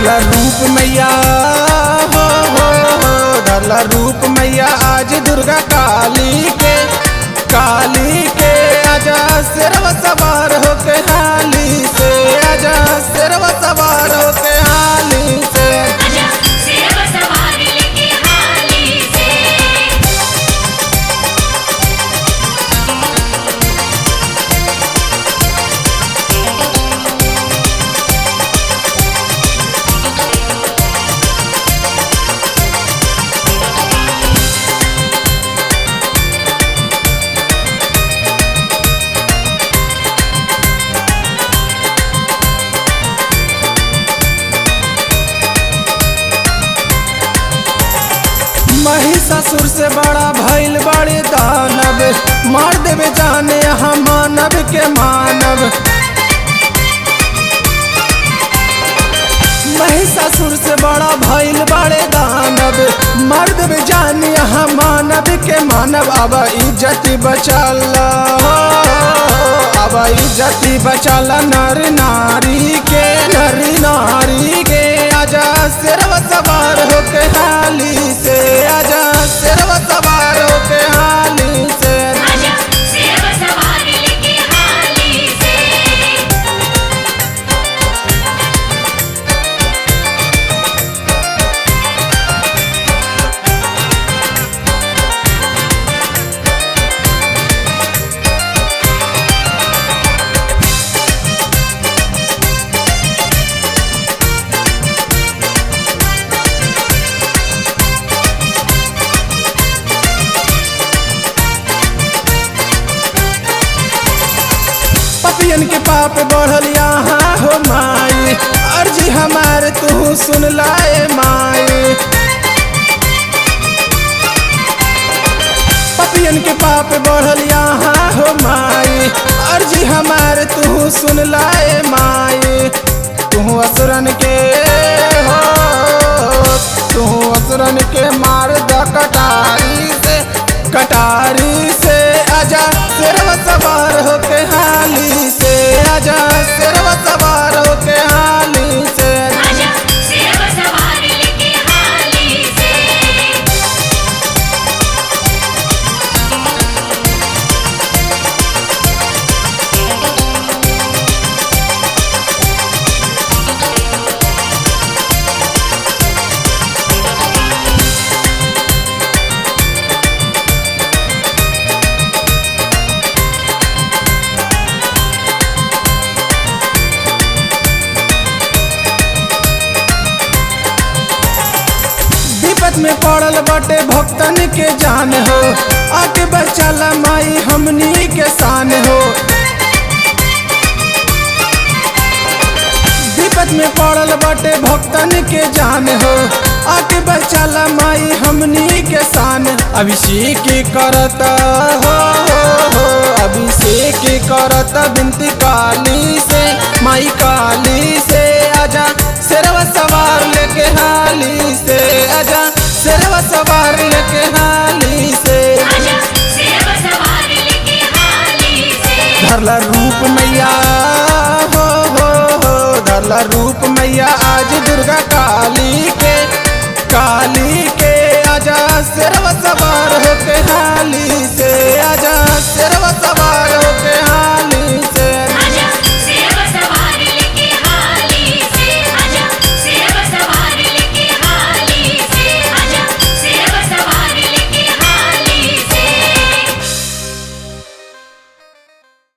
धरला रूप मैया हो धरला रूप मैया आज दुर्गा काली के आजा सिरवा सवार होके हाली से आजा सिरवा सवार होके हाली से आजा सिरवा सवार लेके हाली से। महिषासुर से बड़ा भइल बड़े दानव मार देवे जाने यहाँ मानव के मानव। महिषासुर से बड़ा भइल बड़े दानव मार देवे जाने यहाँ मानव के मानव। अब इज्जती बचाला अब इज्जती बचाला नर नारी के आजा सिरवा सवार होके हाली से आजा सिरवा सवार होके हाली से आजा सिरवा सवार लेके हाली से। पपियन के पाप बढ़ल यहाँ हो माई अर्जी हमारे तू सुन लाए माई। पपियन के पाप बढ़ल यहाँ हो माई अर्जी हमारे तू सुन लाए माई। तू असुरन के हो तू असुरन के मार द कटारी से आजा सिरवा सवार होके हाली से आजा सिरवा सवार होके हाली से आजा सिरवा सवार लेके हाली से। विपत में पड़ल बटे भक्तन के जान हो आके बचाला माई हमनी के शान हो। विपत में पड़ल बटे भक्तन के जान हो आके बचाला माई हमनी के शान। अभिषेक करत हो अभिषेक करत बिनती काली से माई काली से आजा सिरवा सवार लेके हाली से आजा सिरवा सवार लेके हाली से आजा सिरवा सवार लेके हाली से। धरला रूप मैया हो धरला रूप मैया आज दुर्गा काली के आजा सिरवा सवार होके हाली से आजा सिरवा सवार होके